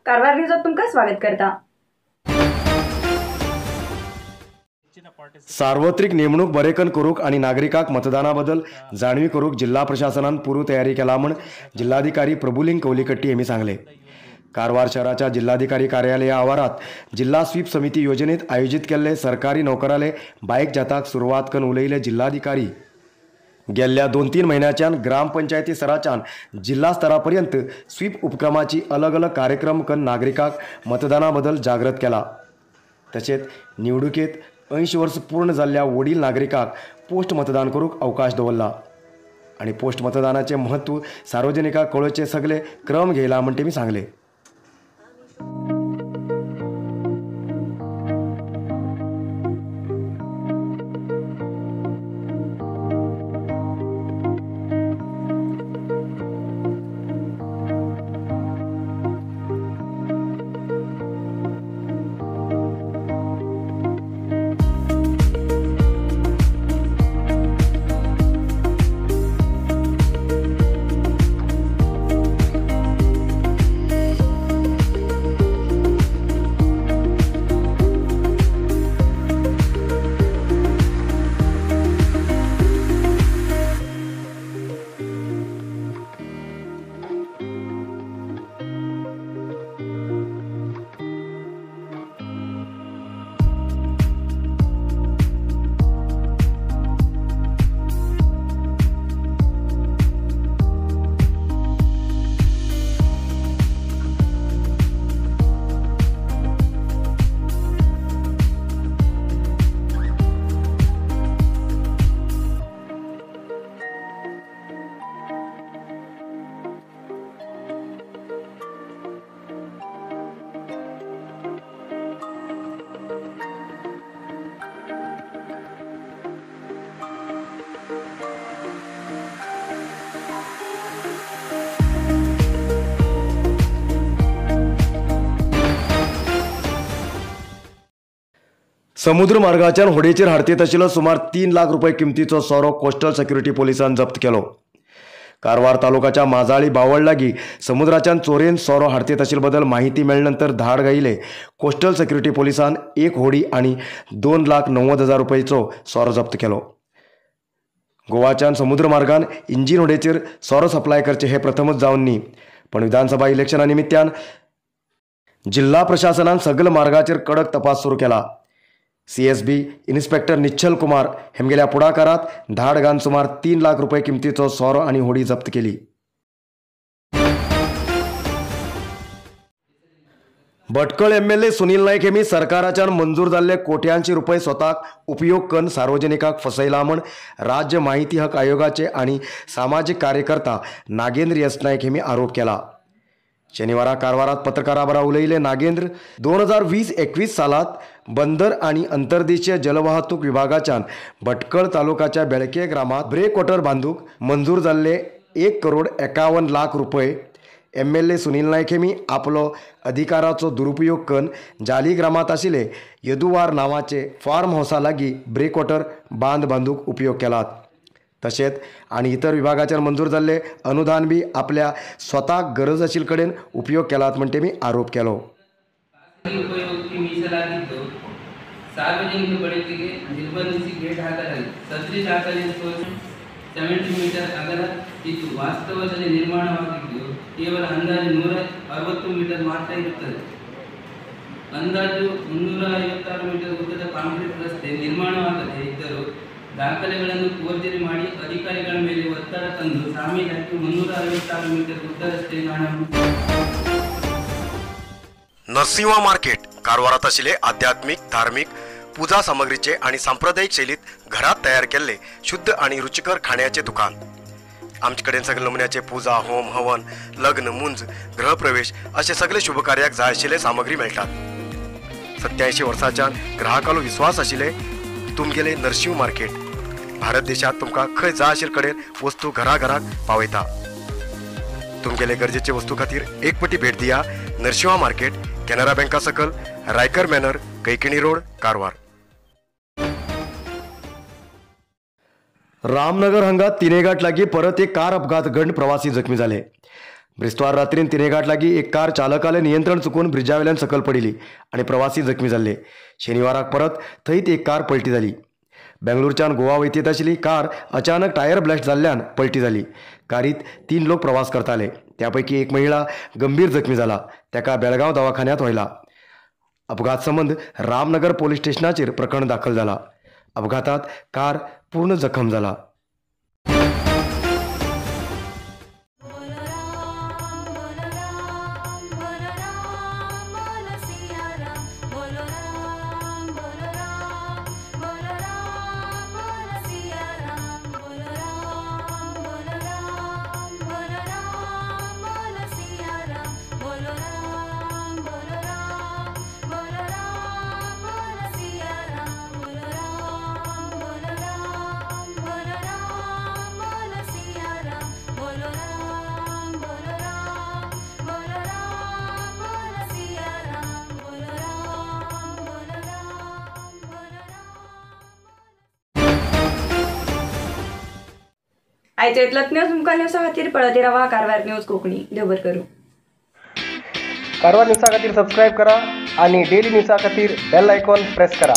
कारवार न्यूजात तुमका स्वागत करता। सार्वत्रिक नेमणूक बरेकन करूक आणि नागरिकांक मतदानाबद्दल जाणीव करूक जिल्हा प्रशासनान पूर्व तयारी केला म्हण जिल्हाधिकारी प्रभुलिंग कवलीकट्टी यांनी सांगले। कारवार शहराच्या जिल्हाधिकारी कार्यालय आवारात जिल्हा स्वीप समिती योजनेत आयोजित केल्ले सरकारी नोकराले बाईक जाताक सुरुवात करून उलयले जिल्हाधिकारी। गेल्या 2-3 महिन्याच्यान ग्रामपंचायती स्तराच्यान जिल्हा स्तरापर्यंत स्वीप उपक्रमाची अलग अलग कार्यक्रम करून नागरिकांक मतदानाबद्दल जागृत केला। तसेच निवडणुकेत 80 वर्ष पूर्ण झालेल्या वडील नागरिकांक पोस्ट मतदान करूक अवकाश दवरला आणि पोस्ट मतदानाचे महत्व सार्वजनिकांक कळोवचे सगळे क्रम घेयला म्हण तेमी सांगले। समुद्र मार्गाच्या होडेचेर हाडतीत आशिल्लो सुमार 3 लाख रुपये किमतीचो सोरो कोस्टल सिक्युरिटी पोलिसांनी जप्त केलो। कारवार तालुक्याच्या माजाळी बावळ लागीं समुद्राच्यान चोरेन सोरो हाडतीत आशिल्ले बद्दल माहिती मेळ्ळ्यानंतर धाड घाईले कोस्टल सिक्युरिटी पोलिसान 1 होडी आणि 2,90,000 रुपयेचो सोरो जप्त केलो। गोवाच्यान समुद्र मार्गान इंजिन होडेचेर सोरो सप्लाय करचे हे प्रथमच जावन न्ही, पण विधानसभा इलेक्शना निमित्यान जिल्हा प्रशासनान सगळे मार्गाचेर कडक तपास सुरू केला। CSB इन्स्पेक्टर निश्चल कुमार हेमगेल्या पुढाकारात धाड घालून सुमार 3 लाख रुपये किमतीचो सोरो आणि होडी जप्त केली। भटकळ MLA सुनील नाईक हेमी सरकाराच्यान मंजूर जाल्ले कोट्यांची रुपये स्वताक उपयोग करून सार्वजनिकांक फसयला म्हण राज्य माहिती हक आयोगाचे आणि सामाजिक कार्यकर्ता नागेंद्र यस नाईक हेमी आरोप केला। शनिवारा कारवारात पत्रकाराबरोबर उलयले नागेंद्र 2020-21 सालात बंदर आणि अंतर्देशीय जलवाहतूक विभागाच्यान भटकळ तालुक्याच्या बेळके ग्रामात ब्रेक वॉटर बांधूक मंजूर जाल्ले 1,51,00,000 रुपये MLA सुनील नाईक हेमी आपलो अधिकाराचो दुरुपयोग करून जाली ग्रामात आशिल्ले यदुवार नावाचे फार्म हाऊसा लागीं ब्रेक वॉटर बांधूक उपयोग केलात। तसेच आणि इतर विभागाच्या मंजूर झालेले अनुदान बी आपल्या स्वतः गरज आशिल्ले कडेन उपयोग केलात म्हण तेमी आरोप केलो। ಸಾರ್ವಜನಿಕ ಬಳಕೆಗೆ ನಿರ್ಬಂಧಿಸಿ ಗೇಟ್ ಹಾಕಲಾಗಿದೆ। ಸದರಿ ದಾಖಲೆಯ 70 ಮೀಟರ್ ಅಗಲ ಇದ್ದು ವಾಸ್ತವದಲ್ಲಿ ನಿರ್ಮಾಣವಾಗಿದ್ದು ಕೇವಲ ಅಂದಾಜು 160 ಮೀಟರ್ ಮಾತ್ರ ಇರುತ್ತದೆ। ಅಂದಾಜು 356 ಮೀಟರ್ ಉದ್ದದ ಕಾಂಕ್ರೀಟ್ ರಸ್ತೆ ನಿರ್ಮಾಣವಾಗದೆ ಇದ್ದರೂ ದಾಖಲೆಗಳನ್ನು ಫೋರ್ಜರಿ ಮಾಡಿ ಅಧಿಕಾರಿಗಳ ಮೇಲೆ ಒತ್ತಡ ತಂದು ಸಾಮೀಲ್ ಹಾಕಿ 366 ಮೀಟರ್ ಉದ್ದ ರಸ್ತೆಯನ್ನು नरसिंहा मार्केट कारवारात आशिल्ले आध्यात्मिक धार्मिक पूजा सामग्रीचे आणि सांप्रदायिक शैलीत घरात तयार केलेले शुद्ध आणि रुचिकर खाण्याचे दुकान। आमचे कडेन सगळे नमुन्याचे पूजा होम हवन लग्न मुंज गृहप्रवेश असे सगळे शुभ कार्याक जाय आशिल्ले सामग्री मेळटात। 87 वर्सांच्यान ग्राहकालो विश्वास आशिल्ले तुमगेले नरसिंह मार्केट भारत देशात तुमका खंय जाय आशिल्ले कडेन वस्तू घराघराक पावयता। तुमगेले गरजेचे वस्तू खातीर एक पटी भेट दिया नरसिंहा मार्केट कॅनरा बँका सकल रायकर मॅनर कैकिणी रोड कारवार। रामनगर हांगा तिनेघाट लागीं परत एक कार अपघात घडून प्रवासी जखमी झाले। ब्रिस्तार रात्रीन तिनेघाट लागी एक कार चालकाले नियंत्रण चुकून ब्रिजावेल्यान सकल पडिली आणि प्रवासी जखमी जाल्ले. शेनिवाराक परत थंयत एक कार पलटी जाली. बेंगळूरच्यान गोवा वयतीत आशिल्ली कार अचानक टायर ब्लास्ट जाल्ल्यान पलटी जाली. कारीत 3 लोक प्रवास करताले. त्यापैकी एक महिला गंभीर जखमी जाला. त्याका बेळगाव दवाखान्यात व्हयला. अपघात संबंध रामनगर पोलीस स्टेशनाचेर प्रकरण दाखल जाला. अपघातात कार पूर्ण जखम जाला. आयच्या इतल्यात न्यूज मुखार न्यूजा खातीर पळयत रावा कारवार न्यूज कोंकणी. देव बरें करूं. कारवार न्यूजा खातीर सबस्क्राईब करा आणि डेली न्यूजा खातीर बेल आयकॉन प्रेस करा.